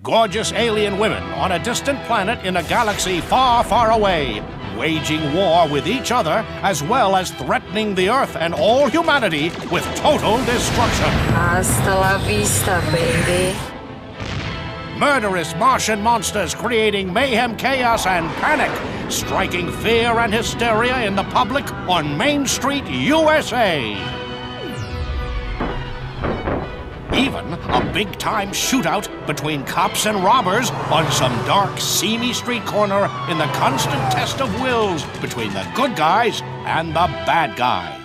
gorgeous alien women on a distant planet in a galaxy far, far away, waging war with each other as well as threatening the Earth and all humanity with total destruction. Hasta la vista, baby. Murderous Martian monsters creating mayhem, chaos, and panic, striking fear and hysteria in the public on Main Street, USA. Even a big-time shootout between cops and robbers on some dark, seamy street corner in the constant test of wills between the good guys and the bad guys.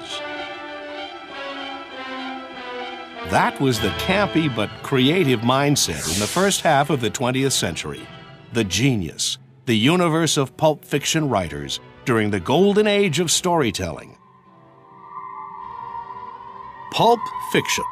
That was the campy but creative mindset in the first half of the 20th century. The genius, the universe of pulp fiction writers during the golden age of storytelling. Pulp fiction.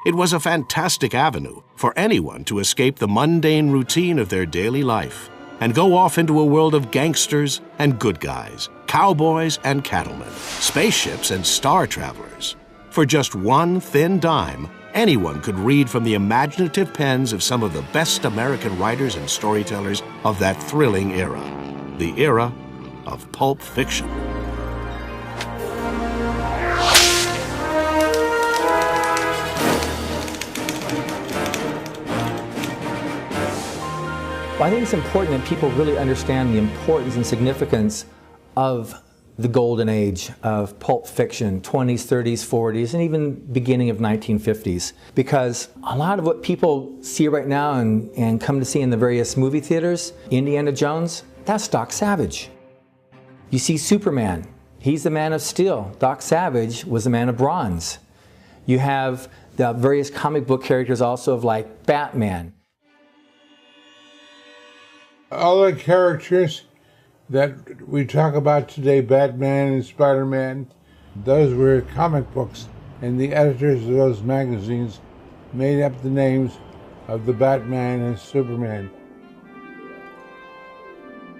It was a fantastic avenue for anyone to escape the mundane routine of their daily life and go off into a world of gangsters and good guys, cowboys and cattlemen, spaceships and star travelers. For just one thin dime, anyone could read from the imaginative pens of some of the best American writers and storytellers of that thrilling era, the era of pulp fiction. Well, I think it's important that people really understand the importance and significance of the golden age of pulp fiction, 20s, 30s, 40s, and even beginning of 1950s. Because a lot of what people see right now and come to see in the various movie theaters, Indiana Jones, that's Doc Savage. You see Superman, he's the Man of Steel. Doc Savage was the Man of Bronze. You have the various comic book characters also of like Batman. All the characters that we talk about today, Batman and Spider-Man, those were comic books, and the editors of those magazines made up the names of the Batman and Superman.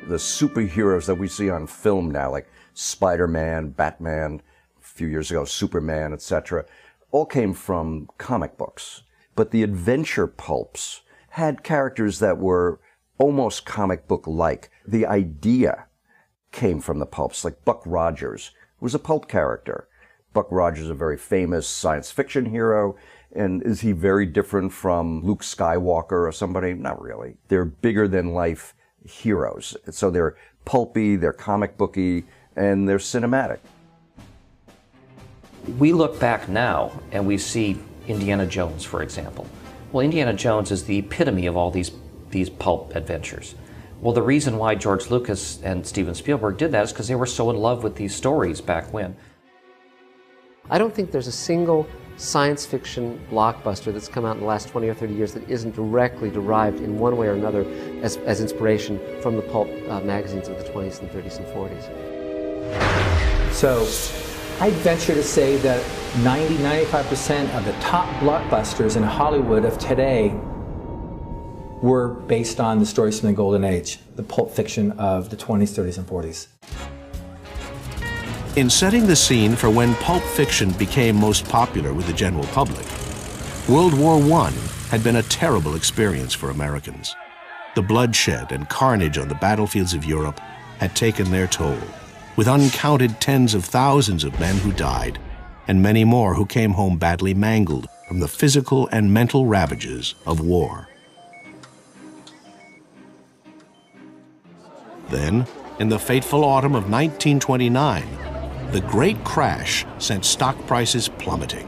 The superheroes that we see on film now, like Spider-Man, Batman, a few years ago, Superman, etc., all came from comic books. But the adventure pulps had characters that were almost comic book-like. The idea came from the pulps, like Buck Rogers was a pulp character. Buck Rogers is a very famous science fiction hero, and is he very different from Luke Skywalker or somebody? Not really. They're bigger-than-life heroes. So they're pulpy, they're comic booky, and they're cinematic. We look back now and we see Indiana Jones, for example. Well, Indiana Jones is the epitome of all these pulp adventures. Well, the reason why George Lucas and Steven Spielberg did that is because they were so in love with these stories back when. I don't think there's a single science fiction blockbuster that's come out in the last 20 or 30 years that isn't directly derived in one way or another as inspiration from the pulp magazines of the 20s and 30s and 40s. So I'd venture to say that 90–95% of the top blockbusters in Hollywood of today were based on the stories from the Golden Age, the pulp fiction of the 20s, 30s, and 40s. In setting the scene for when pulp fiction became most popular with the general public, World War I had been a terrible experience for Americans. The bloodshed and carnage on the battlefields of Europe had taken their toll, with uncounted tens of thousands of men who died, and many more who came home badly mangled from the physical and mental ravages of war. Then, in the fateful autumn of 1929, the Great Crash sent stock prices plummeting.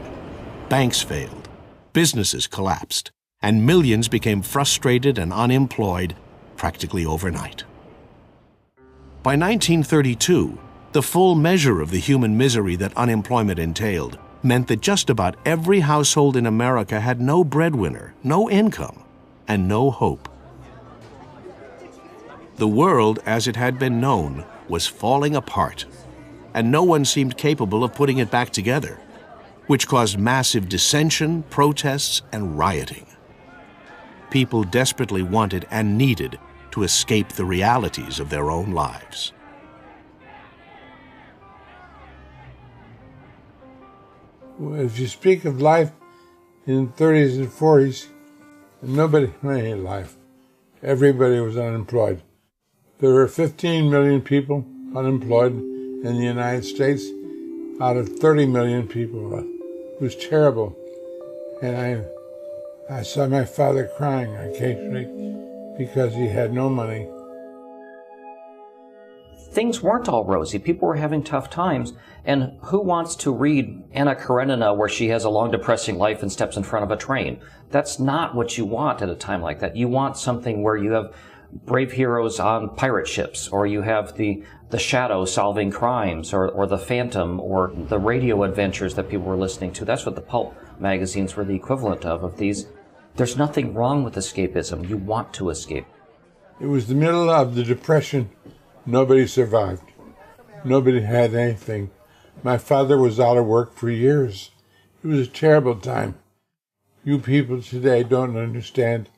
Banks failed, businesses collapsed, and millions became frustrated and unemployed practically overnight. By 1932, the full measure of the human misery that unemployment entailed meant that just about every household in America had no breadwinner, no income, and no hope. The world, as it had been known, was falling apart, and no one seemed capable of putting it back together, which caused massive dissension, protests, and rioting. People desperately wanted and needed to escape the realities of their own lives. If you speak of life in the 30s and 40s, nobody had any life. everybody was unemployed. There were 15 million people unemployed in the United States out of 30 million people. It was terrible. And I saw my father crying occasionally because he had no money. Things weren't all rosy. People were having tough times. And who wants to read Anna Karenina where she has a long, depressing life and steps in front of a train? That's not what you want at a time like that. You want something where you have brave heroes on pirate ships, or you have the Shadow solving crimes, or the Phantom, or the radio adventures that people were listening to. That's what the pulp magazines were the equivalent of these. There's nothing wrong with escapism. You want to escape. It was the middle of the Depression. Nobody survived. Nobody had anything. My father was out of work for years. It was a terrible time. You people today don't understand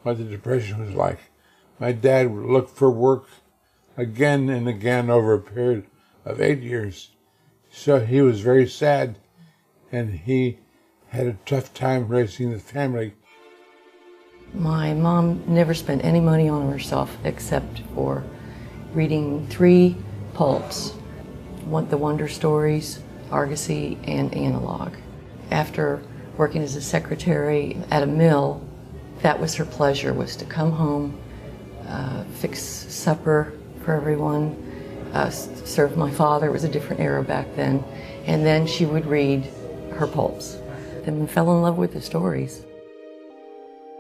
what the Depression was like. My dad looked for work again and again over a period of 8 years. So he was very sad, and he had a tough time raising the family. My mom never spent any money on herself except for reading 3 pulps, the Wonder Stories, Argosy, and Analog. After working as a secretary at a mill, that was her pleasure, was to come home, fix supper for everyone, serve my father. It was a different era back then. And then she would read her pulps and fell in love with the stories.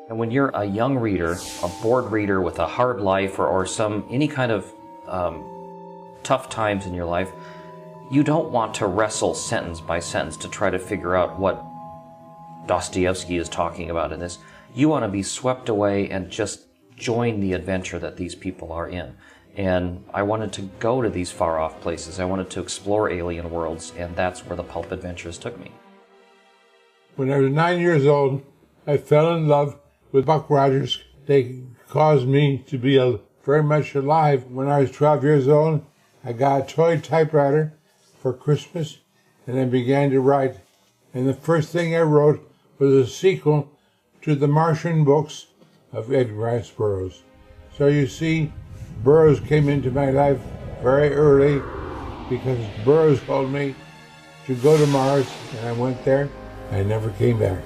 And when you're a young reader, a bored reader with a hard life, or any kind of tough times in your life, you don't want to wrestle sentence by sentence to try to figure out what Dostoevsky is talking about in this. You want to be swept away and just join the adventure that these people are in. And I wanted to go to these far-off places. I wanted to explore alien worlds, and that's where the pulp adventures took me. When I was 9 years old, I fell in love with Buck Rogers. They caused me to be very much alive. When I was 12 years old, I got a toy typewriter for Christmas, and I began to write. And the first thing I wrote was a sequel to the Martian books of Edgar Rice Burroughs. So you see, Burroughs came into my life very early because Burroughs told me to go to Mars, and I went there. I never came back.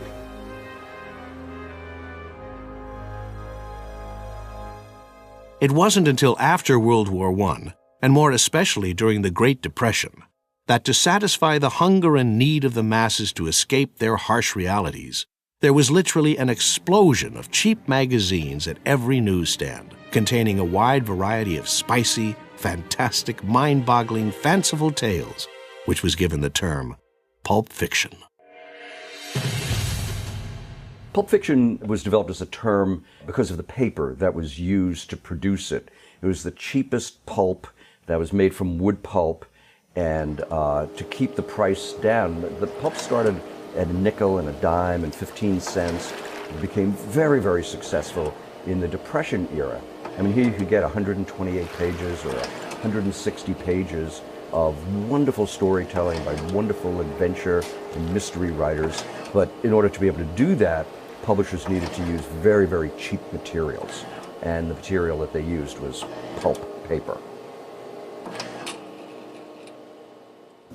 It wasn't until after World War I, and more especially during the Great Depression, that to satisfy the hunger and need of the masses to escape their harsh realities, there was literally an explosion of cheap magazines at every newsstand, containing a wide variety of spicy, fantastic, mind-boggling, fanciful tales, which was given the term pulp fiction. Pulp fiction was developed as a term because of the paper that was used to produce it. It was the cheapest pulp that was made from wood pulp, and to keep the price down, the pulp started at a nickel and a dime and 15 cents. It became very, very successful in the Depression era. I mean, here you could get 128 pages or 160 pages of wonderful storytelling by wonderful adventure and mystery writers. But in order to be able to do that, publishers needed to use very, very cheap materials. And the material that they used was pulp paper.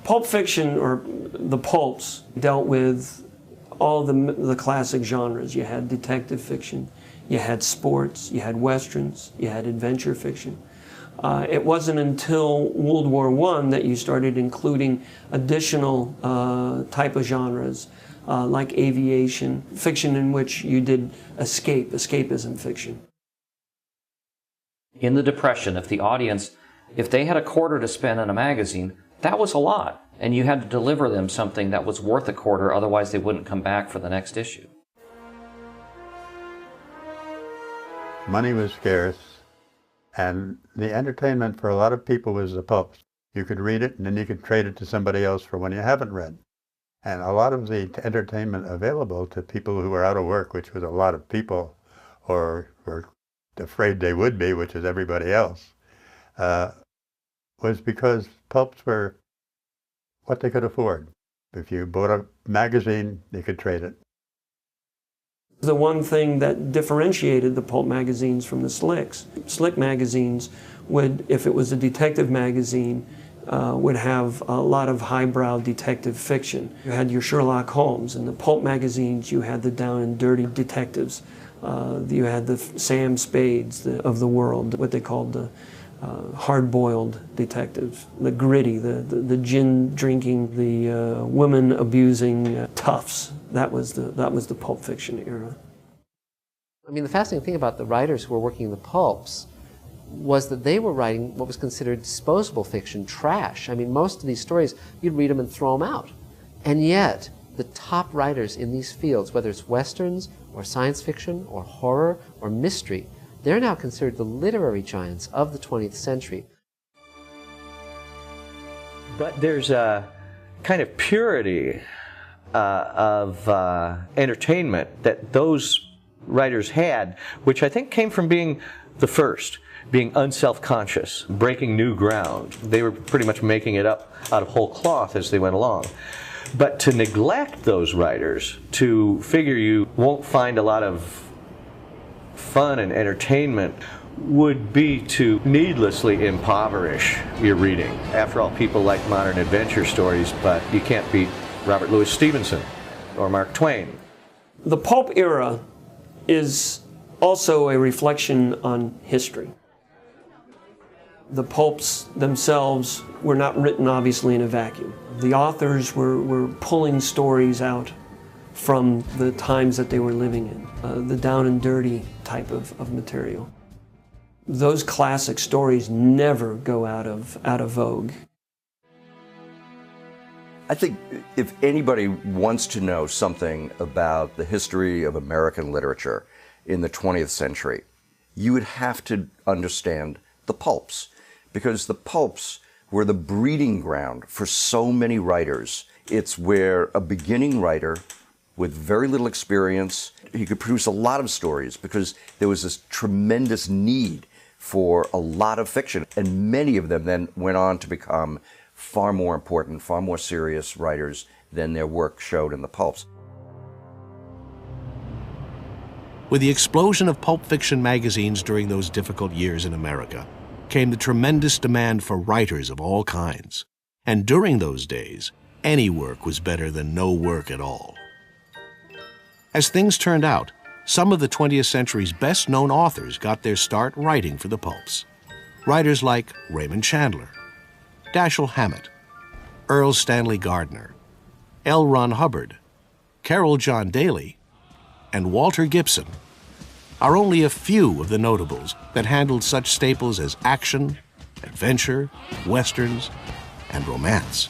Pulp fiction, or the pulps, dealt with all the classic genres. You had detective fiction, you had sports, you had westerns, you had adventure fiction. It wasn't until World War I that you started including additional type of genres, like aviation, fiction in which you did escapism fiction. In the Depression, if they had a quarter to spend on a magazine, that was a lot, and you had to deliver them something that was worth a quarter, otherwise they wouldn't come back for the next issue. Money was scarce, and the entertainment for a lot of people was the pulps. You could read it, and then you could trade it to somebody else for when you haven't read. And a lot of the entertainment available to people who were out of work, which was a lot of people, or were afraid they would be, which is everybody else, was because pulps were what they could afford. If you bought a magazine, you could trade it. The one thing that differentiated the pulp magazines from the slicks, slick magazines would, if it was a detective magazine, would have a lot of highbrow detective fiction. You had your Sherlock Holmes. In the pulp magazines, you had the down and dirty detectives. You had the Sam Spades of the world, what they called the hard-boiled detectives, the gritty, the gin-drinking, the women-abusing toughs. That was the pulp fiction era. I mean, the fascinating thing about the writers who were working in the pulps was that they were writing what was considered disposable fiction, trash. I mean, most of these stories, you'd read them and throw them out. And yet, the top writers in these fields, whether it's westerns or science fiction or horror or mystery, they're now considered the literary giants of the 20th century. But there's a kind of purity of entertainment that those writers had, which I think came from being the first, being unself-conscious, breaking new ground. They were pretty much making it up out of whole cloth as they went along. But to neglect those writers, to figure you won't find a lot of fun and entertainment, would be to needlessly impoverish your reading. After all, people like modern adventure stories, but you can't beat Robert Louis Stevenson or Mark Twain. The pulp era is also a reflection on history. The pulps themselves were not written, obviously, in a vacuum. The authors were pulling stories out from the times that they were living in, the down and dirty type of material. Those classic stories never go out of vogue. I think if anybody wants to know something about the history of American literature in the 20th century, you would have to understand the pulps, because the pulps were the breeding ground for so many writers. It's where a beginning writer with very little experience, he could produce a lot of stories because there was this tremendous need for a lot of fiction, and many of them then went on to become far more important, far more serious writers than their work showed in the pulps. With the explosion of pulp fiction magazines during those difficult years in America came the tremendous demand for writers of all kinds. And during those days, any work was better than no work at all. As things turned out, some of the 20th century's best-known authors got their start writing for the pulps. Writers like Raymond Chandler, Dashiell Hammett, Earl Stanley Gardner, L. Ron Hubbard, Carroll John Daly, and Walter Gibson are only a few of the notables that handled such staples as action, adventure, westerns, and romance.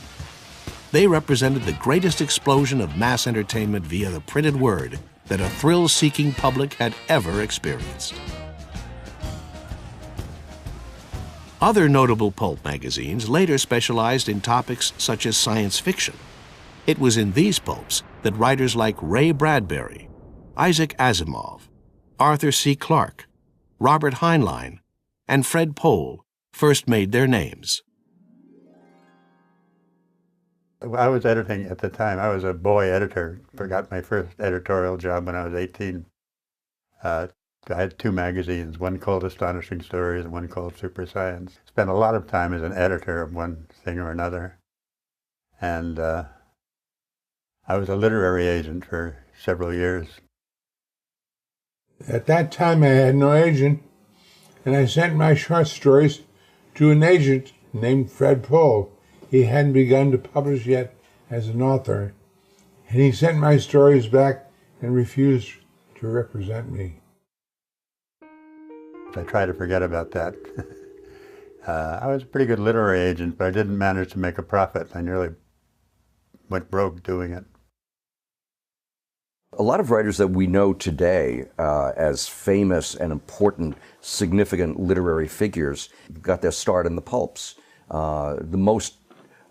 They represented the greatest explosion of mass entertainment via the printed word that a thrill-seeking public had ever experienced. Other notable pulp magazines later specialized in topics such as science fiction. It was in these pulps that writers like Ray Bradbury, Isaac Asimov, Arthur C. Clarke, Robert Heinlein, and Fred Pohl first made their names. I was editing at the time. I was a boy editor. Got my first editorial job when I was 18. I had two magazines, one called Astonishing Stories and one called Super Science. Spent a lot of time as an editor of one thing or another. And I was a literary agent for several years. At that time, I had no agent, and I sent my short stories to an agent named Fred Pohl. He hadn't begun to publish yet as an author, and he sent my stories back and refused to represent me. I try to forget about that. I was a pretty good literary agent, but I didn't manage to make a profit. I nearly went broke doing it. A lot of writers that we know today as famous and important, significant literary figures got their start in the pulps. The most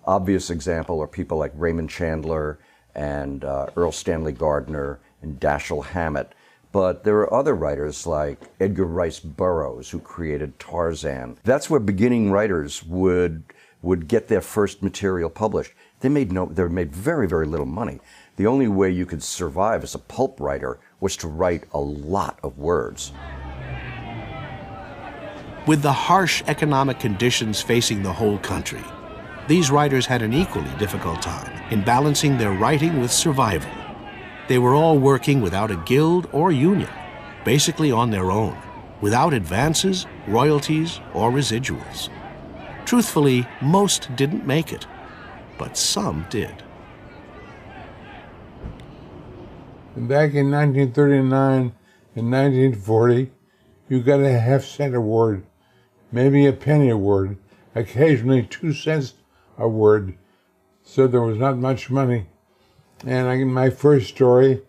obvious example are people like Raymond Chandler and Earl Stanley Gardner and Dashiell Hammett. But there are other writers like Edgar Rice Burroughs, who created Tarzan. That's where beginning writers would would get their first material published, they made very, very little money. The only way you could survive as a pulp writer was to write a lot of words. With the harsh economic conditions facing the whole country, these writers had an equally difficult time in balancing their writing with survival. They were all working without a guild or union, basically on their own, without advances, royalties, or residuals. Truthfully, most didn't make it, but some did. Back in 1939 and 1940, you got a half-cent a word, maybe a penny a word, occasionally 2 cents a word, so there was not much money. And my first story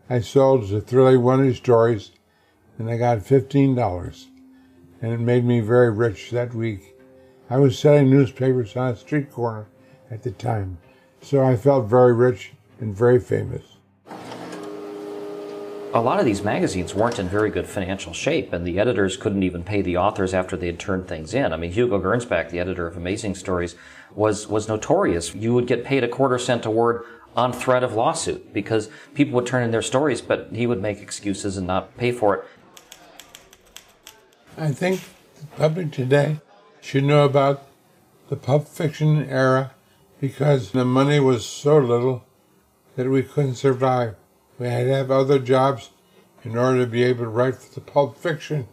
I sold to Thrilly Wonder Stories, and I got $15, and it made me very rich that week. I was selling newspapers on a street corner at the time, so I felt very rich and very famous. A lot of these magazines weren't in very good financial shape, and the editors couldn't even pay the authors after they had turned things in. I mean, Hugo Gernsback, the editor of Amazing Stories, was notorious. You would get paid a quarter cent a word on threat of lawsuit because people would turn in their stories, but he would make excuses and not pay for it. I think the public today should know about the Pulp Fiction era because the money was so little that we couldn't survive. We had to have other jobs in order to be able to write for the Pulp Fiction.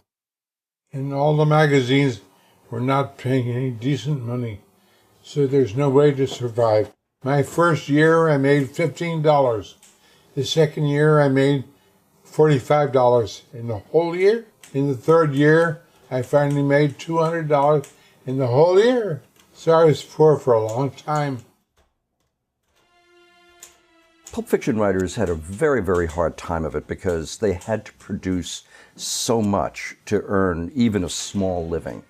And all the magazines were not paying any decent money, so there's no way to survive. My first year I made $15. The second year I made $45 in the whole year. In the third year I finally made $200 in the whole year. So I was poor for a long time. Pulp fiction writers had a very, very hard time of it because they had to produce so much to earn even a small living.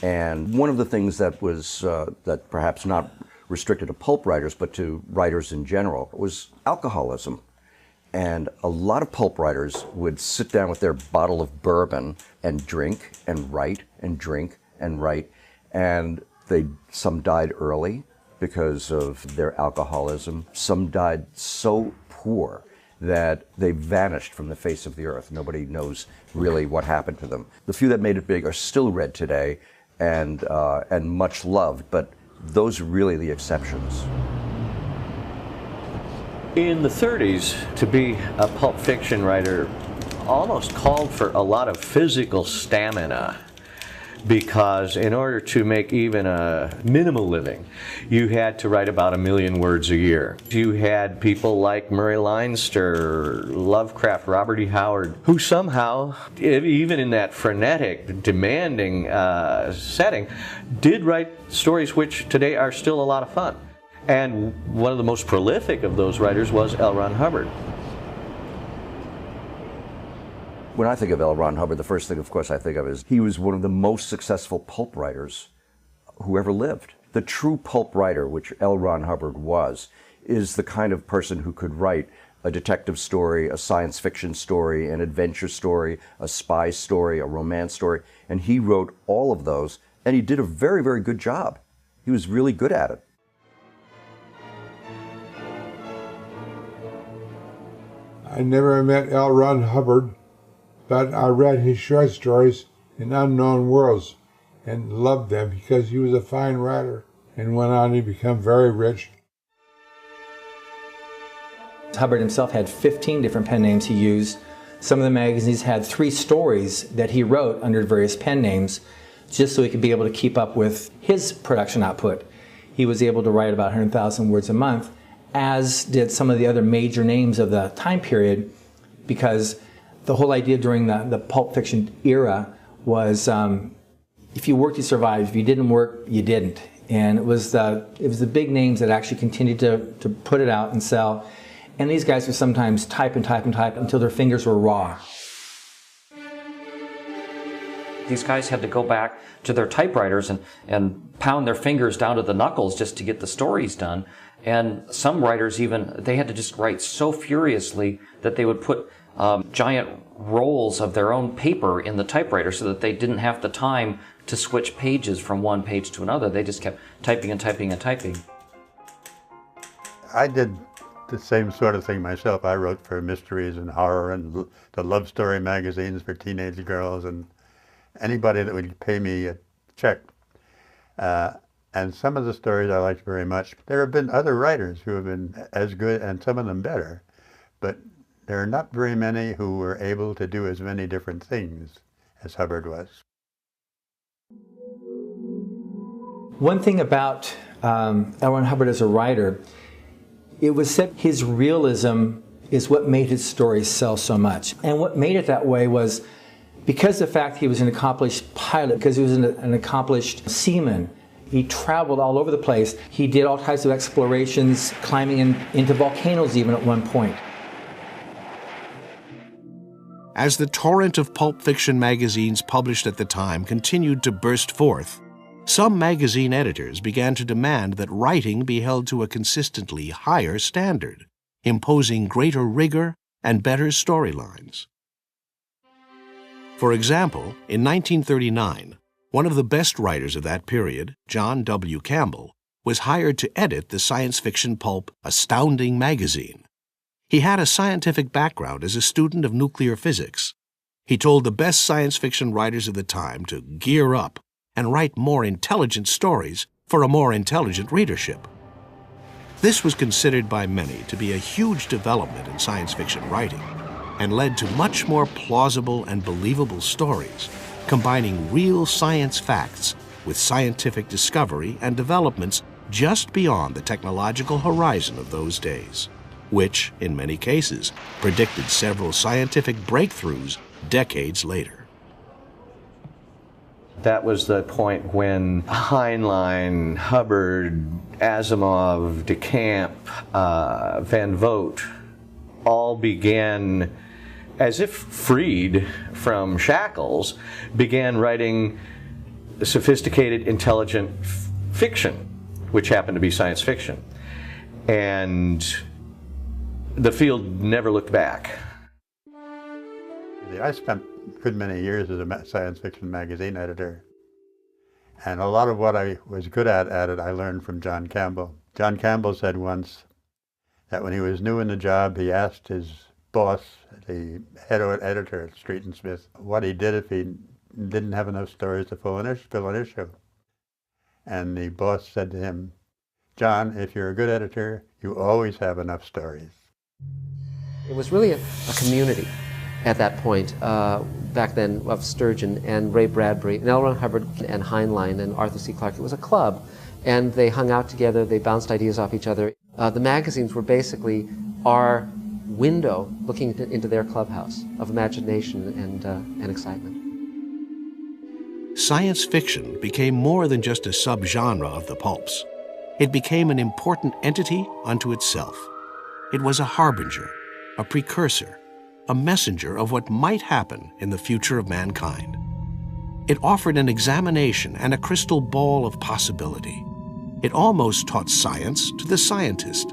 And one of the things that was, that perhaps not restricted to pulp writers, but to writers in general, was alcoholism. And a lot of pulp writers would sit down with their bottle of bourbon and drink and write and drink and write. And some died early because of their alcoholism. Some died so poor that they vanished from the face of the earth. Nobody knows really what happened to them. The few that made it big are still read today and much loved, but those are really the exceptions. In the 30s, to be a pulp fiction writer almost called for a lot of physical stamina, because in order to make even a minimal living, you had to write about 1 million words a year. You had people like Murray Leinster, Lovecraft, Robert E. Howard, who somehow, even in that frenetic, demanding setting, did write stories which today are still a lot of fun. And one of the most prolific of those writers was L. Ron Hubbard. When I think of L. Ron Hubbard, the first thing, of course, I think of is he was one of the most successful pulp writers who ever lived. The true pulp writer, which L. Ron Hubbard was, is the kind of person who could write a detective story, a science fiction story, an adventure story, a spy story, a romance story, and he wrote all of those, and he did a very, very good job. He was really good at it. I never met L. Ron Hubbard, but I read his short stories in Unknown Worlds and loved them because he was a fine writer and went on to become very rich. Hubbard himself had 15 different pen names he used. Some of the magazines had 3 stories that he wrote under various pen names just so he could be able to keep up with his production output. He was able to write about 100,000 words a month, as did some of the other major names of the time period, because the whole idea during the pulp fiction era was if you worked, you survived. If you didn't work, you didn't. And it was the big names that actually continued to put it out and sell. And these guys would sometimes type and type and type until their fingers were raw. These guys had to go back to their typewriters and pound their fingers down to the knuckles just to get the stories done. And some writers even, they had to just write so furiously that they would put giant rolls of their own paper in the typewriter so that they didn't have the time to switch pages from one page to another. They just kept typing and typing and typing. I did the same sort of thing myself. I wrote for mysteries and horror and the love story magazines for teenage girls and anybody that would pay me a check. And some of the stories I liked very much. There have been other writers who have been as good and some of them better, but there are not very many who were able to do as many different things as Hubbard was. One thing about L. Ron Hubbard as a writer, it was said his realism is what made his stories sell so much. And what made it that way was because of the fact he was an accomplished pilot, because he was an accomplished seaman. He traveled all over the place. He did all types of explorations, climbing into volcanoes even at one point. As the torrent of pulp fiction magazines published at the time continued to burst forth, some magazine editors began to demand that writing be held to a consistently higher standard, imposing greater rigor and better storylines. For example, in 1939, one of the best writers of that period, John W. Campbell, was hired to edit the science fiction pulp Astounding magazine. He had a scientific background as a student of nuclear physics. He told the best science fiction writers of the time to gear up and write more intelligent stories for a more intelligent readership. This was considered by many to be a huge development in science fiction writing and led to much more plausible and believable stories, combining real science facts with scientific discovery and developments just beyond the technological horizon of those days, which, in many cases, predicted several scientific breakthroughs decades later. That was the point when Heinlein, Hubbard, Asimov, DeCamp, Van Vogt all began, as if freed from shackles, began writing sophisticated, intelligent fiction, which happened to be science fiction. And the field never looked back. I spent a good many years as a science fiction magazine editor. And a lot of what I was good at it, I learned from John Campbell. John Campbell said once that when he was new in the job, he asked his boss, the head editor at Street and Smith, what he did if he didn't have enough stories to fill an issue. And the boss said to him, "John, if you're a good editor, you always have enough stories." It was really a community at that point, back then, of Sturgeon and Ray Bradbury and L. Ron Hubbard and Heinlein and Arthur C. Clarke. It was a club, and they hung out together, they bounced ideas off each other. The magazines were basically our window looking into their clubhouse of imagination and excitement. Science fiction became more than just a subgenre of the pulps. It became an important entity unto itself. It was a harbinger, a precursor, a messenger of what might happen in the future of mankind. It offered an examination and a crystal ball of possibility. It almost taught science to the scientist.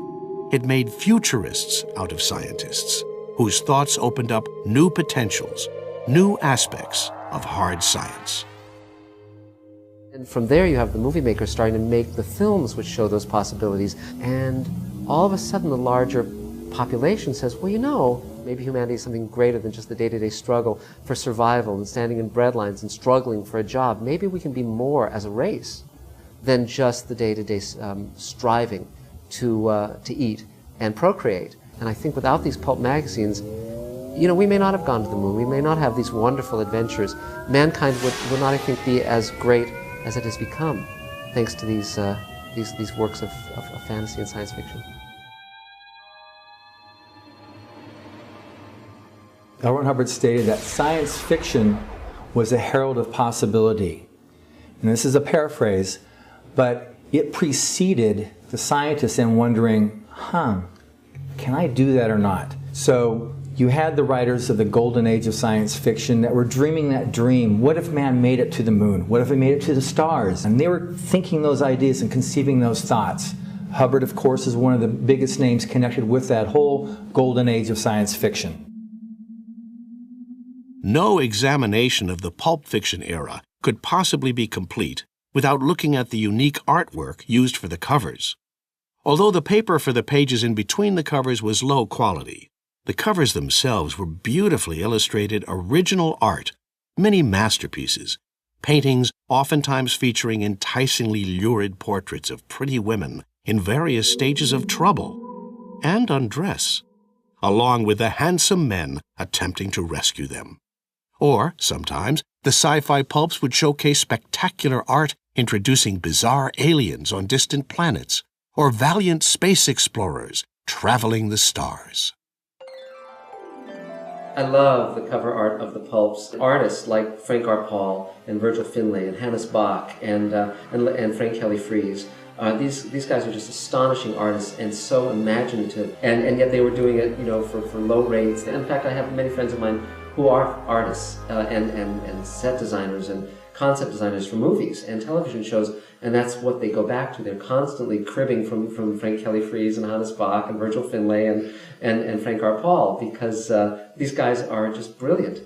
It made futurists out of scientists, whose thoughts opened up new potentials, new aspects of hard science. And from there you have the movie makers starting to make the films which show those possibilities, and all of a sudden the larger population says, well, you know, maybe humanity is something greater than just the day-to-day struggle for survival and standing in breadlines and struggling for a job. Maybe we can be more as a race than just the day-to-day striving to eat and procreate. And I think without these pulp magazines, you know, we may not have gone to the moon. We may not have these wonderful adventures. Mankind would not, I think, be as great as it has become, thanks to these works of fantasy and science fiction. L. Ron Hubbard stated that science fiction was a herald of possibility. And this is a paraphrase, but it preceded the scientists in wondering, can I do that or not? So you had the writers of the golden age of science fiction that were dreaming that dream. What if man made it to the moon? What if it made it to the stars? And they were thinking those ideas and conceiving those thoughts. Hubbard, of course, is one of the biggest names connected with that whole golden age of science fiction. No examination of the pulp fiction era could possibly be complete without looking at the unique artwork used for the covers. Although the paper for the pages in between the covers was low quality, the covers themselves were beautifully illustrated original art, many masterpieces, paintings oftentimes featuring enticingly lurid portraits of pretty women in various stages of trouble and undress, along with the handsome men attempting to rescue them. Or, sometimes, the sci-fi pulps would showcase spectacular art introducing bizarre aliens on distant planets, or valiant space explorers traveling the stars. I love the cover art of the Pulps. Artists like Frank R. Paul and Virgil Finlay and Hannes Bach and Frank Kelly Freas. These guys are just astonishing artists and so imaginative, and yet they were doing it, for low rates. In fact, I have many friends of mine who are artists and set designers and concept designers for movies and television shows, and that's what they go back to. They're constantly cribbing from Frank Kelly Freas and Hannes Bach and Virgil Finlay and Frank R. Paul, because these guys are just brilliant.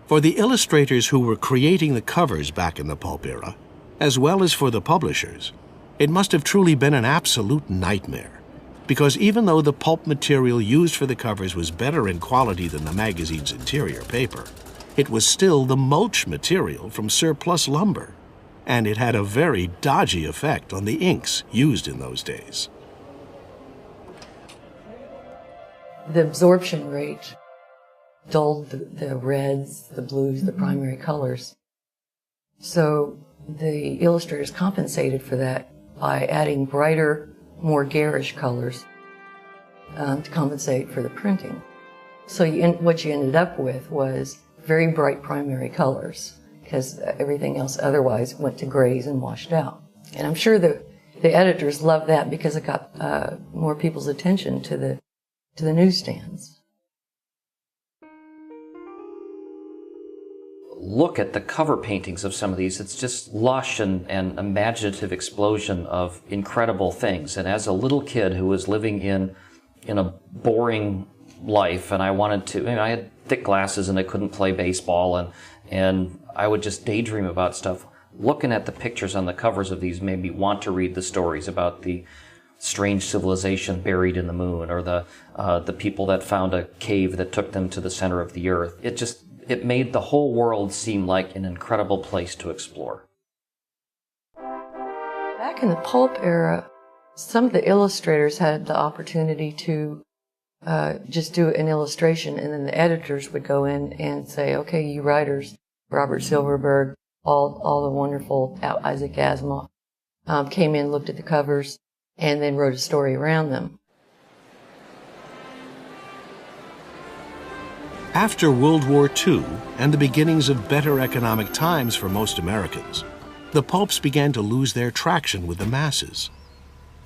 For the illustrators who were creating the covers back in the pulp era, as well as for the publishers, it must have truly been an absolute nightmare. Because even though the pulp material used for the covers was better in quality than the magazine's interior paper, it was still the mulch material from surplus lumber, and it had a very dodgy effect on the inks used in those days. The absorption rate dulled the reds, the blues, the primary colors. So the illustrators compensated for that by adding brighter, more garish colors to compensate for the printing. So what you ended up with was very bright primary colors, because everything else otherwise went to grays and washed out. And I'm sure the editors loved that because it got more people's attention to the newsstands. Look at the cover paintings of some of these. It's just lush and imaginative explosion of incredible things. And as a little kid who was living in a boring life, and I wanted to, I had thick glasses and I couldn't play baseball, and I would just daydream about stuff. Looking at the pictures on the covers of these made me want to read the stories about the strange civilization buried in the moon, or the people that found a cave that took them to the center of the earth. It made the whole world seem like an incredible place to explore. Back in the pulp era, some of the illustrators had the opportunity to just do an illustration, and then the editors would go in and say, okay, you writers, Robert Silverberg, all the wonderful Isaac Asimov, came in, looked at the covers, and then wrote a story around them. After World War II and the beginnings of better economic times for most Americans, the pulps began to lose their traction with the masses.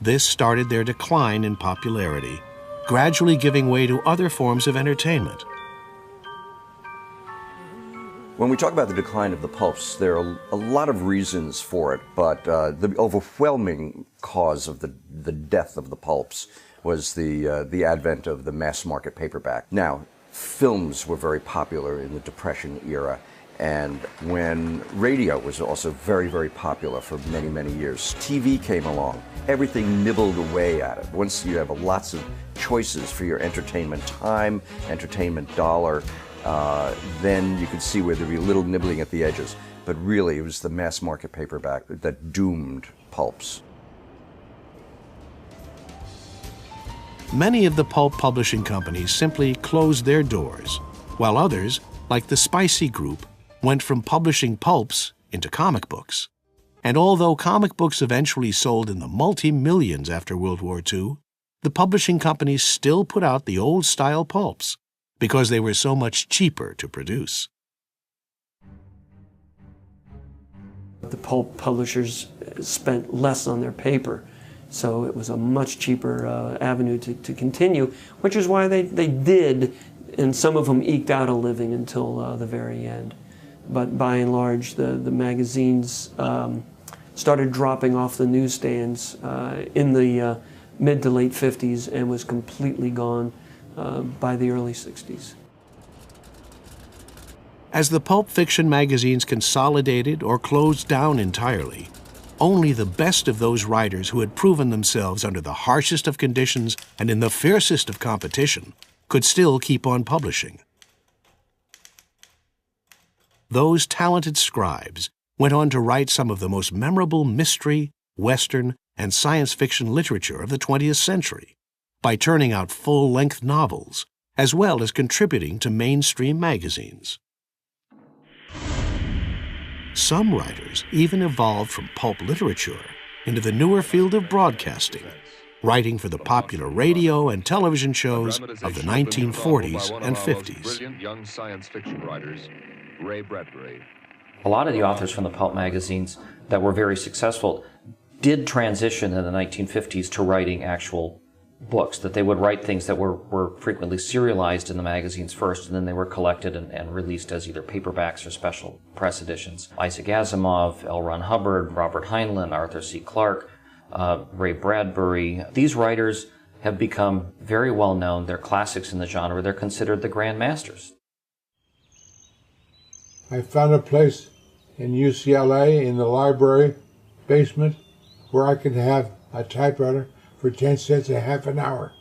This started their decline in popularity, gradually giving way to other forms of entertainment. When we talk about the decline of the pulps, there are a lot of reasons for it, but the overwhelming cause of the death of the pulps was the advent of the mass market paperback. Now, films were very popular in the Depression era, and when radio was also very, very popular for many, many years. TV came along. Everything nibbled away at it. Once you have lots of choices for your entertainment time, entertainment dollar, then you could see where there'd be a little nibbling at the edges. But really, it was the mass market paperback that doomed pulps. Many of the pulp publishing companies simply closed their doors, while others, like the Spicy Group, went from publishing pulps into comic books. And although comic books eventually sold in the multi-millions after World War II, the publishing companies still put out the old-style pulps because they were so much cheaper to produce. The pulp publishers spent less on their paper, so it was a much cheaper avenue to continue, which is why they did, and some of them eked out a living until the very end. But by and large, the magazines started dropping off the newsstands in the mid to late 50s and was completely gone by the early 60s. As the pulp fiction magazines consolidated or closed down entirely, only the best of those writers who had proven themselves under the harshest of conditions and in the fiercest of competition could still keep on publishing. Those talented scribes went on to write some of the most memorable mystery, Western, and science fiction literature of the 20th century by turning out full-length novels, as well as contributing to mainstream magazines. Some writers even evolved from pulp literature into the newer field of broadcasting, writing for the popular radio and television shows of the 1940s and 50s. Brilliant young science fiction writers, Ray Bradbury. A lot of the authors from the pulp magazines that were very successful did transition in the 1950s to writing actual books, that they would write things that were frequently serialized in the magazines first, and then they were collected and released as either paperbacks or special press editions. Isaac Asimov, L. Ron Hubbard, Robert Heinlein, Arthur C. Clarke, Ray Bradbury. These writers have become very well known. They're classics in the genre. They're considered the grand masters. I found a place in UCLA in the library basement where I could have a typewriter for 10 cents a half an hour.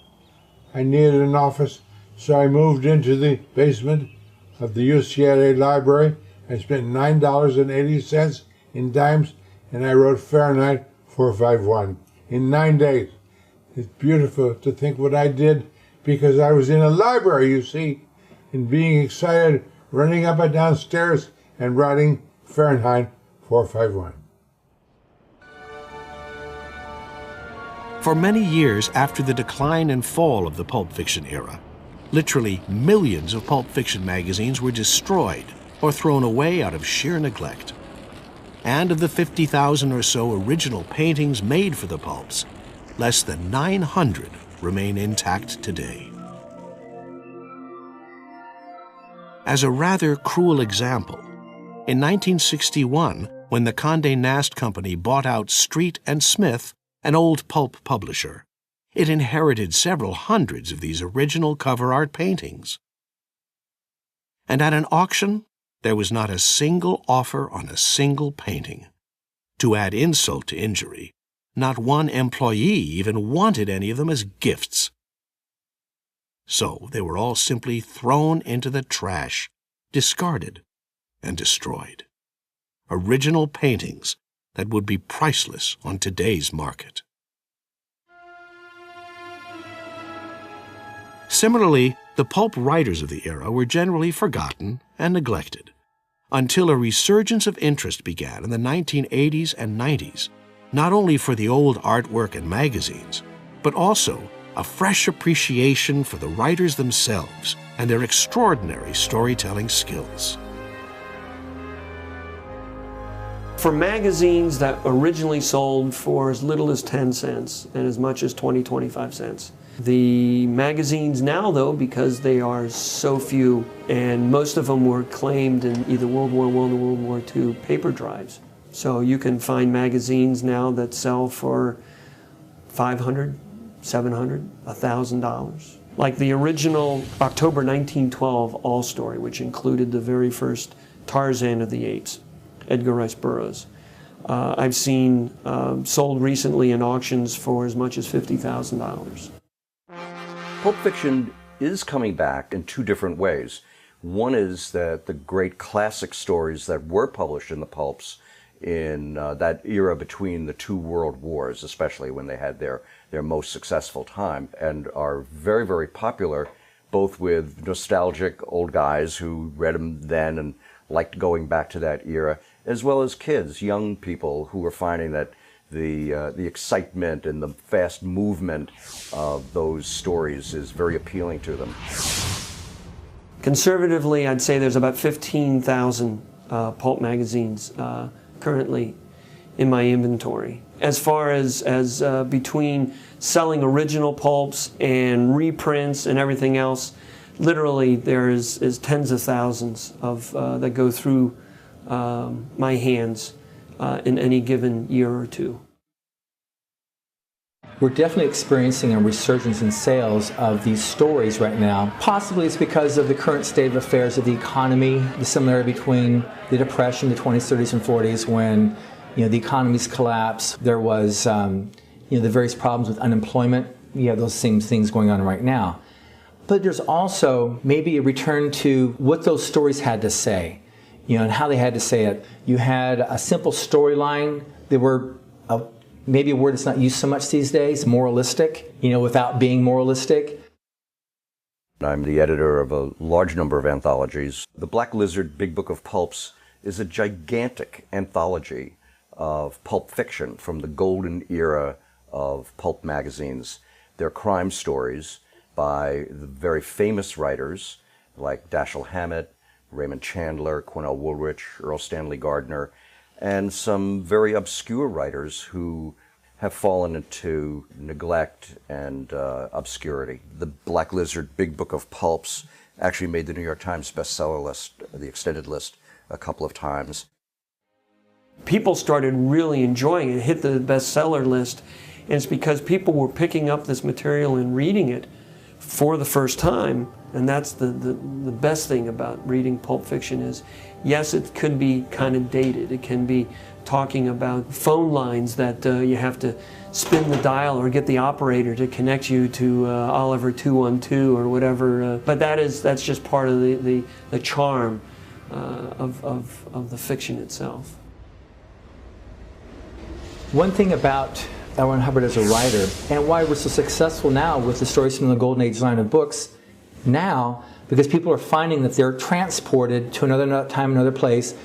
I needed an office, so I moved into the basement of the UCLA library. I spent $9.80 in dimes, and I wrote Fahrenheit 451 in 9 days. It's beautiful to think what I did because I was in a library, you see, and being excited, running up and down stairs and writing Fahrenheit 451. For many years after the decline and fall of the pulp fiction era, literally millions of pulp fiction magazines were destroyed or thrown away out of sheer neglect. And of the 50,000 or so original paintings made for the pulps, less than 900 remain intact today. As a rather cruel example, in 1961, when the Condé Nast Company bought out Street and Smith, an old pulp publisher, it inherited several hundreds of these original cover art paintings. And at an auction, there was not a single offer on a single painting. To add insult to injury, not one employee even wanted any of them as gifts. So they were all simply thrown into the trash, discarded, and destroyed. Original paintings that would be priceless on today's market. Similarly, the pulp writers of the era were generally forgotten and neglected, until a resurgence of interest began in the 1980s and 90s, not only for the old artwork and magazines, but also a fresh appreciation for the writers themselves and their extraordinary storytelling skills. For magazines that originally sold for as little as 10 cents and as much as 20, 25 cents. The magazines now, though, because they are so few, and most of them were claimed in either World War I or World War II paper drives. So you can find magazines now that sell for $500, $700, $1,000. Like the original October 1912 All Story, which included the very first Tarzan of the Apes, Edgar Rice Burroughs. I've seen sold recently in auctions for as much as $50,000. Pulp fiction is coming back in two different ways. One is that the great classic stories that were published in the pulps in that era between the two world wars, especially when they had their most successful time, and are very, very popular, both with nostalgic old guys who read them then and liked going back to that era, as well as kids, young people who were finding that the excitement and the fast movement of those stories is very appealing to them. Conservatively, I'd say there's about 15,000 pulp magazines currently in my inventory. As far as between selling original pulps and reprints and everything else, literally there is tens of thousands of that go through my hands in any given year or two. We're definitely experiencing a resurgence in sales of these stories right now. Possibly it's because of the current state of affairs of the economy, the similarity between the Depression, the 20s, 30s, and 40s, when the economies collapsed. There was the various problems with unemployment. You have those same things going on right now. But there's also maybe a return to what those stories had to say, and how they had to say it. You had a simple storyline. They were maybe a word that's not used so much these days, moralistic, without being moralistic. I'm the editor of a large number of anthologies. The Black Lizard Big Book of Pulps is a gigantic anthology of pulp fiction from the golden era of pulp magazines. They're crime stories by the very famous writers like Dashiell Hammett, Raymond Chandler, Cornell Woolrich, Earl Stanley Gardner, and some very obscure writers who have fallen into neglect and obscurity. The Black Lizard Big Book of Pulps actually made the New York Times bestseller list, the extended list, a couple of times. People started really enjoying it, hit the bestseller list, and it's because people were picking up this material and reading it for the first time. And that's the best thing about reading pulp fiction is, yes, it could be kind of dated. It can be talking about phone lines that you have to spin the dial or get the operator to connect you to Oliver 212 or whatever. But that's just part of the charm of the fiction itself. One thing about L. Ron Hubbard as a writer, and why we're so successful now with the stories from the Golden Age line of books now, because people are finding that they're transported to another time, another place.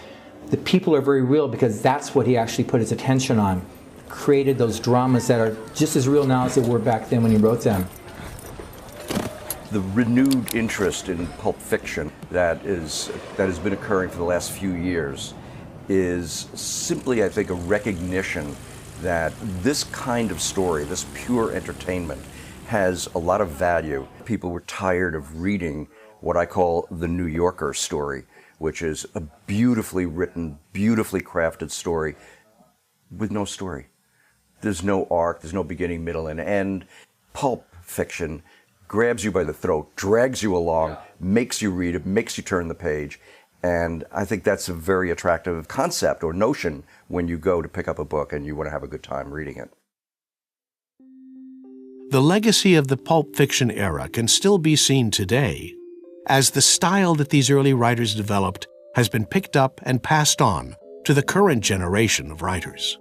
The people are very real because that's what he actually put his attention on. Created those dramas that are just as real now as they were back then when he wrote them. The renewed interest in pulp fiction that has been occurring for the last few years is simply, I think, a recognition that this kind of story, this pure entertainment, has a lot of value. People were tired of reading what I call the New Yorker story, which is a beautifully written, beautifully crafted story with no story. There's no arc, there's no beginning, middle, and end. Pulp fiction grabs you by the throat, drags you along, makes you read it, makes you turn the page. And I think that's a very attractive concept or notion when you go to pick up a book and you want to have a good time reading it. The legacy of the pulp fiction era can still be seen today, as the style that these early writers developed has been picked up and passed on to the current generation of writers.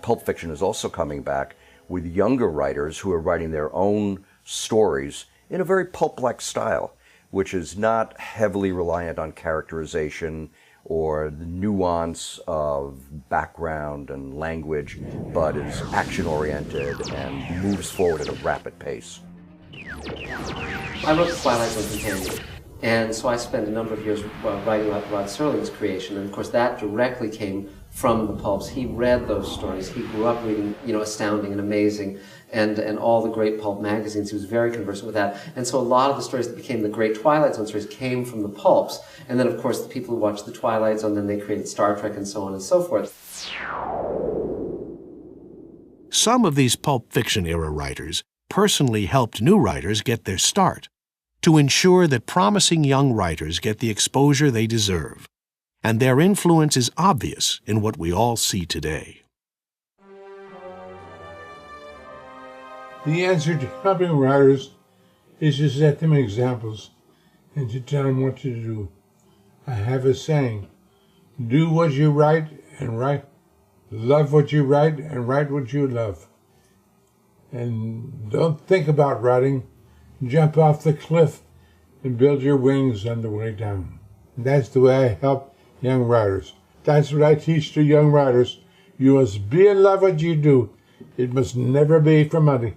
Pulp fiction is also coming back with younger writers who are writing their own stories in a very pulp-like style, which is not heavily reliant on characterization or the nuance of background and language, but is action-oriented and moves forward at a rapid pace. I wrote The Twilight Zone Companion, and so I spent a number of years writing about Rod Serling's creation, and of course that directly came from the pulps. He read those stories. He grew up reading, Astounding and Amazing, and all the great pulp magazines. He was very conversant with that. And so a lot of the stories that became the great Twilight Zone stories came from the pulps. And then, of course, the people who watched the Twilight Zone, then they created Star Trek and so on and so forth. Some of these pulp fiction era writers personally helped new writers get their start to ensure that promising young writers get the exposure they deserve. And their influence is obvious in what we all see today. The answer to helping writers is to set them examples and to tell them what to do. I have a saying, do what you write and write, love what you write and write what you love. And don't think about writing, jump off the cliff and build your wings on the way down. That's the way I help young writers. That's what I teach to young writers. You must be in love with what you do. It must never be for money.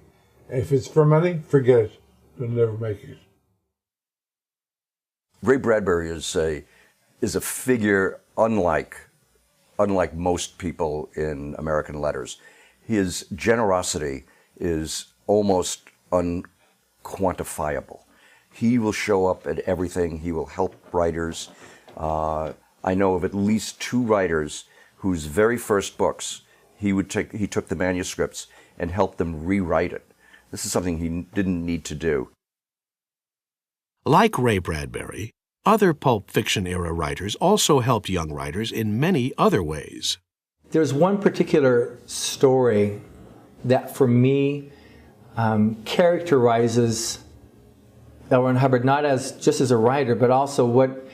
If it's for money, forget it. You'll never make it. Ray Bradbury is a figure unlike most people in American letters. His generosity is almost unquantifiable. He will show up at everything. He will help writers. I know of at least 2 writers whose very first books he took the manuscripts and help them rewrite it. This is something he didn't need to do. Like Ray Bradbury, other Pulp Fiction era writers also helped young writers in many other ways. There's one particular story that, for me, characterizes L. Ron Hubbard not as just as a writer, but also what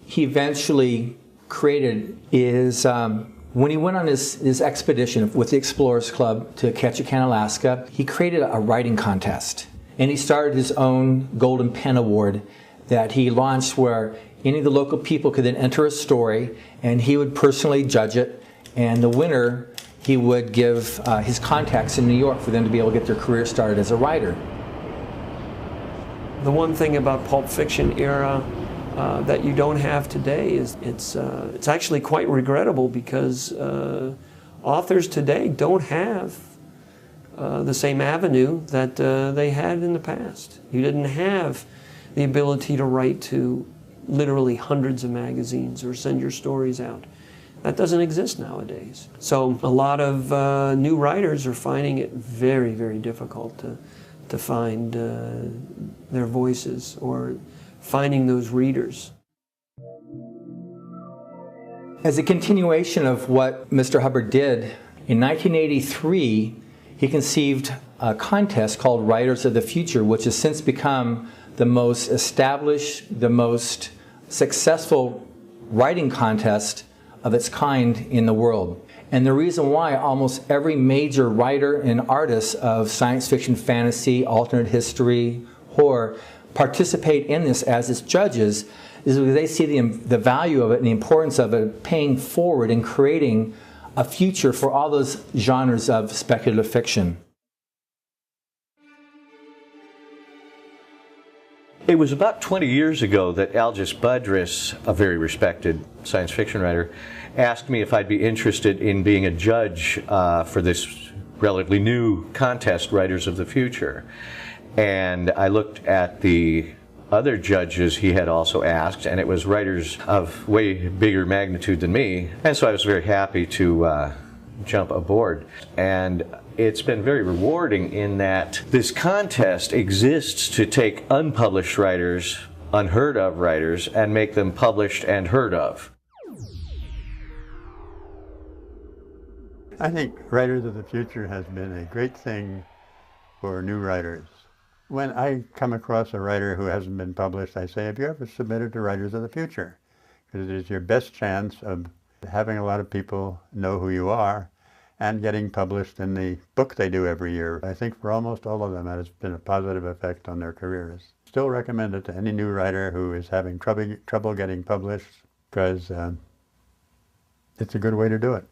he eventually created is when he went on his expedition with the Explorers Club to Ketchikan, Alaska, he created a writing contest. And he started his own Golden Pen Award that he launched, where any of the local people could then enter a story, and he would personally judge it. And the winner, he would give his contacts in New York for them to be able to get their career started as a writer. The one thing about Pulp Fiction era that you don't have today is it's actually quite regrettable, because authors today don't have the same avenue that they had in the past. You didn't have the ability to write to literally hundreds of magazines or send your stories out. That doesn't exist nowadays. So a lot of new writers are finding it very, very difficult to find their voices or finding those readers. As a continuation of what Mr. Hubbard did, in 1983, he conceived a contest called Writers of the Future, which has since become the most established, the most successful writing contest of its kind in the world. And the reason why almost every major writer and artist of science fiction, fantasy, alternate history, horror participate in this as its judges is because they see the value of it and the importance of it paying forward and creating a future for all those genres of speculative fiction. It was about 20 years ago that Algis Budrys, a very respected science fiction writer, asked me if I'd be interested in being a judge for this relatively new contest, Writers of the Future. And I looked at the other judges he had also asked, and it was writers of way bigger magnitude than me. And so I was very happy to jump aboard. And it's been very rewarding in that this contest exists to take unpublished writers, unheard of writers, and make them published and heard of. I think Writers of the Future has been a great thing for new writers. When I come across a writer who hasn't been published, I say, have you ever submitted to Writers of the Future? Because it is your best chance of having a lot of people know who you are and getting published in the book they do every year. I think for almost all of them, that has been a positive effect on their careers. Still recommend it to any new writer who is having trouble getting published, because it's a good way to do it.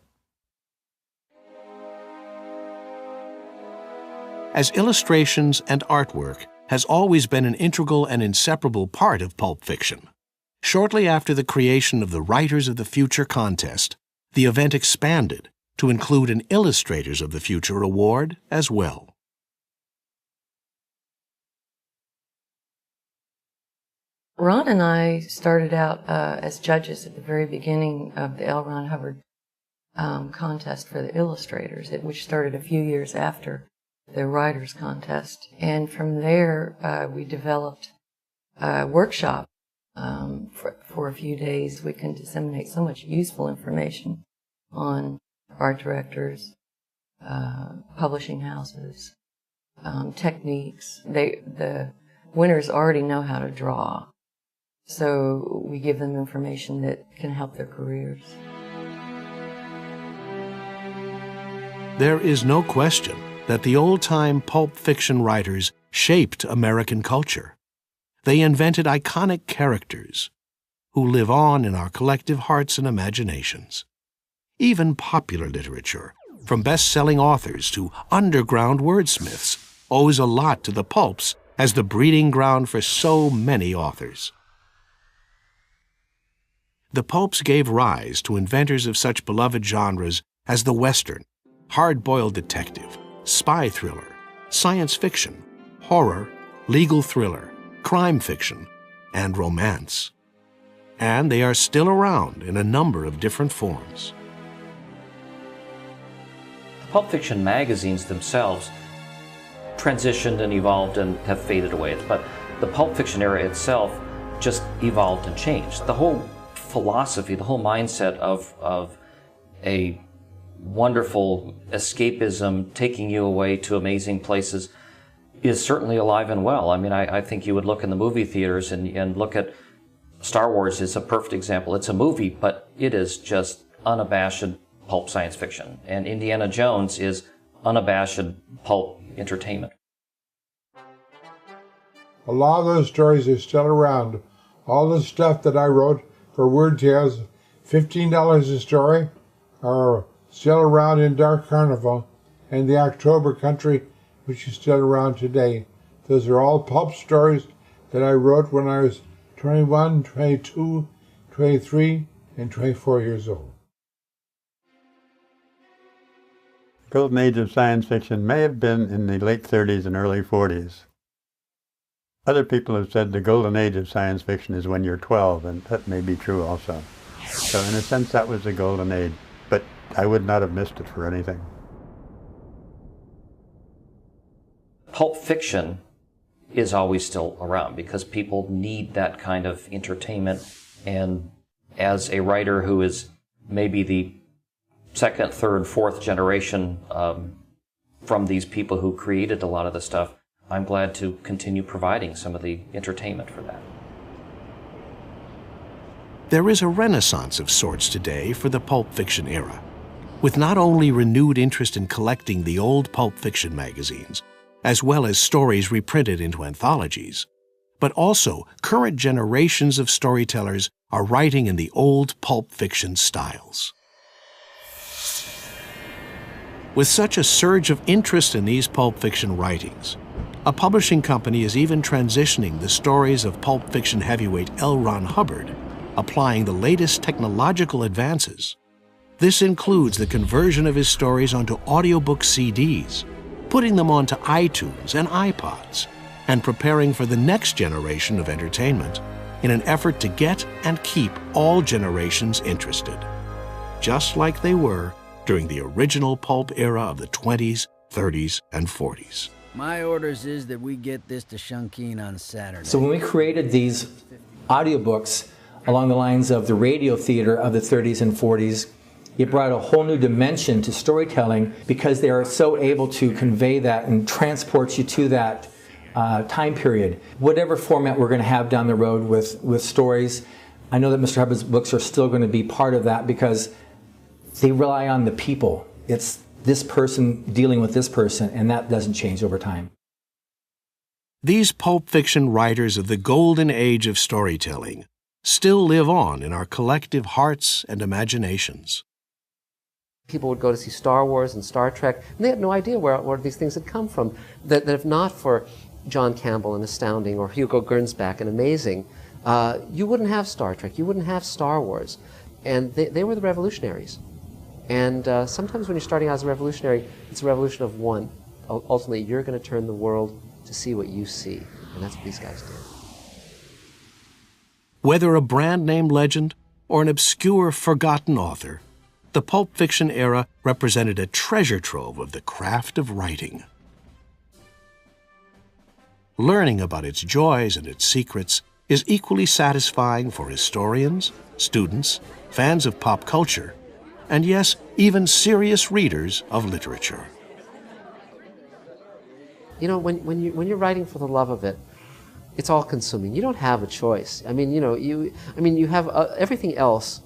As illustrations and artwork has always been an integral and inseparable part of pulp fiction. Shortly after the creation of the Writers of the Future contest, the event expanded to include an Illustrators of the Future award as well. Ron and I started out as judges at the very beginning of the L. Ron Hubbard contest for the illustrators, which started a few years after the Writers Contest. And from there, we developed a workshop for a few days. We can disseminate so much useful information on art directors, publishing houses, techniques. The winners already know how to draw, so we give them information that can help their careers. There is no question that the old-time pulp fiction writers shaped American culture. They invented iconic characters who live on in our collective hearts and imaginations. Even popular literature, from best-selling authors to underground wordsmiths, owes a lot to the pulps as the breeding ground for so many authors. The pulps gave rise to inventors of such beloved genres as the Western, hard-boiled detective, spy thriller, science fiction, horror, legal thriller, crime fiction, and romance. And they are still around in a number of different forms. Pulp Fiction magazines themselves transitioned and evolved and have faded away. But the Pulp Fiction era itself just evolved and changed. The whole philosophy, the whole mindset of a wonderful escapism taking you away to amazing places is certainly alive and well. I mean, I think you would look in the movie theaters and look at Star Wars is a perfect example. It's a movie, but it is just unabashed pulp science fiction. And Indiana Jones is unabashed pulp entertainment. A lot of those stories are still around. All the stuff that I wrote for Word Tales, $15 a story, are still around in Dark Carnival and the October Country, which is still around today. Those are all pulp stories that I wrote when I was 21, 22, 23, and 24 years old. Golden age of science fiction may have been in the late 30s and early 40s. Other people have said the golden age of science fiction is when you're 12, and that may be true also. So in a sense that was the golden age, but I would not have missed it for anything. Pulp fiction is always still around because people need that kind of entertainment, and as a writer who is maybe the second, third, fourth generation from these people who created a lot of the stuff, I'm glad to continue providing some of the entertainment for that. There is a renaissance of sorts today for the pulp fiction era, with not only renewed interest in collecting the old pulp fiction magazines, as well as stories reprinted into anthologies, but also current generations of storytellers are writing in the old pulp fiction styles. With such a surge of interest in these pulp fiction writings, a publishing company is even transitioning the stories of pulp fiction heavyweight L. Ron Hubbard, applying the latest technological advances. This includes the conversion of his stories onto audiobook CDs, putting them onto iTunes and iPods, and preparing for the next generation of entertainment in an effort to get and keep all generations interested, just like they were during the original pulp era of the 20s, 30s, and 40s. My orders is that we get this to Shunkeen on Saturday. So when we created these audiobooks along the lines of the radio theater of the 30s and 40s, it brought a whole new dimension to storytelling because they are so able to convey that and transport you to that time period. Whatever format we're going to have down the road with stories, I know that Mr. Hubbard's books are still going to be part of that because they rely on the people. It's this person dealing with this person, and that doesn't change over time. These pulp fiction writers of the golden age of storytelling still live on in our collective hearts and imaginations. People would go to see Star Wars and Star Trek, and they had no idea where these things had come from. That if not for John Campbell and Astounding or Hugo Gernsback and Amazing, you wouldn't have Star Trek, you wouldn't have Star Wars. And they were the revolutionaries. And sometimes when you're starting out as a revolutionary, it's a revolution of one. Ultimately, you're going to turn the world to see what you see. And that's what these guys did. Whether a brand name legend or an obscure, forgotten author, the pulp fiction era represented a treasure trove of the craft of writing. Learning about its joys and its secrets is equally satisfying for historians, students, fans of pop culture, and yes, even serious readers of literature. You know, when you're writing for the love of it, it's all-consuming. You don't have a choice. I mean, you have everything else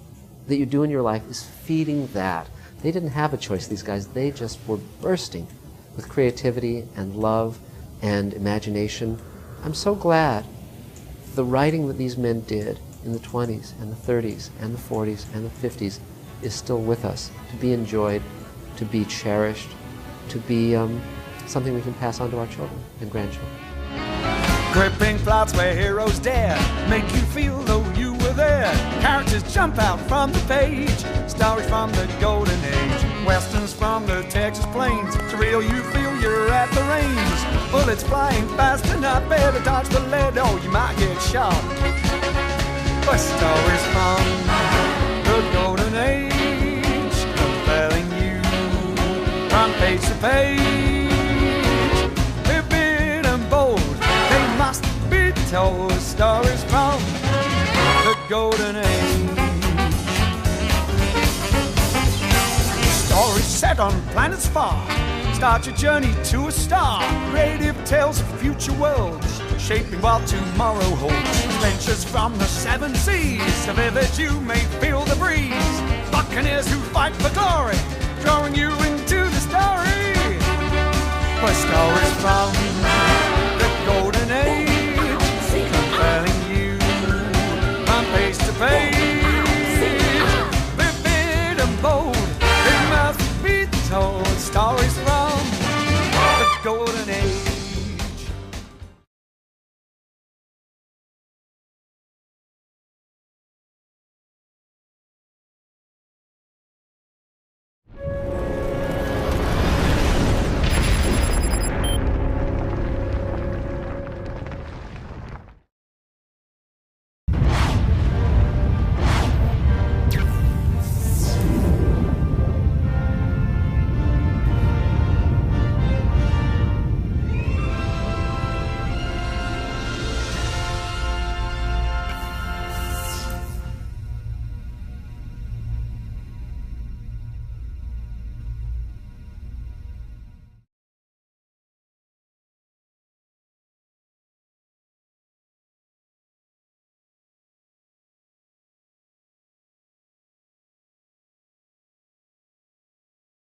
that you do in your life is feeding that. They didn't have a choice, these guys. They just were bursting with creativity and love and imagination. I'm so glad the writing that these men did in the 20s and the 30s and the 40s and the 50s is still with us, to be enjoyed, to be cherished, to be something we can pass on to our children and grandchildren. Gripping plots where heroes dare make you feel though you were there. Characters jump out from the page, stories from the golden age, westerns from the Texas plains. Surreal, you feel you're at the range. Bullets flying fast and not better dodge the lead, or you might get shot. But stories from the golden age, compelling you from page to page. They're big and bold, they must be told. Stories from the golden age. Stories set on planets far. Start your journey to a star. Creative tales of future worlds, shaping what tomorrow holds. Adventures from the seven seas. So vivid you may feel the breeze. Buccaneers who fight for glory, drawing you into the story. For stories from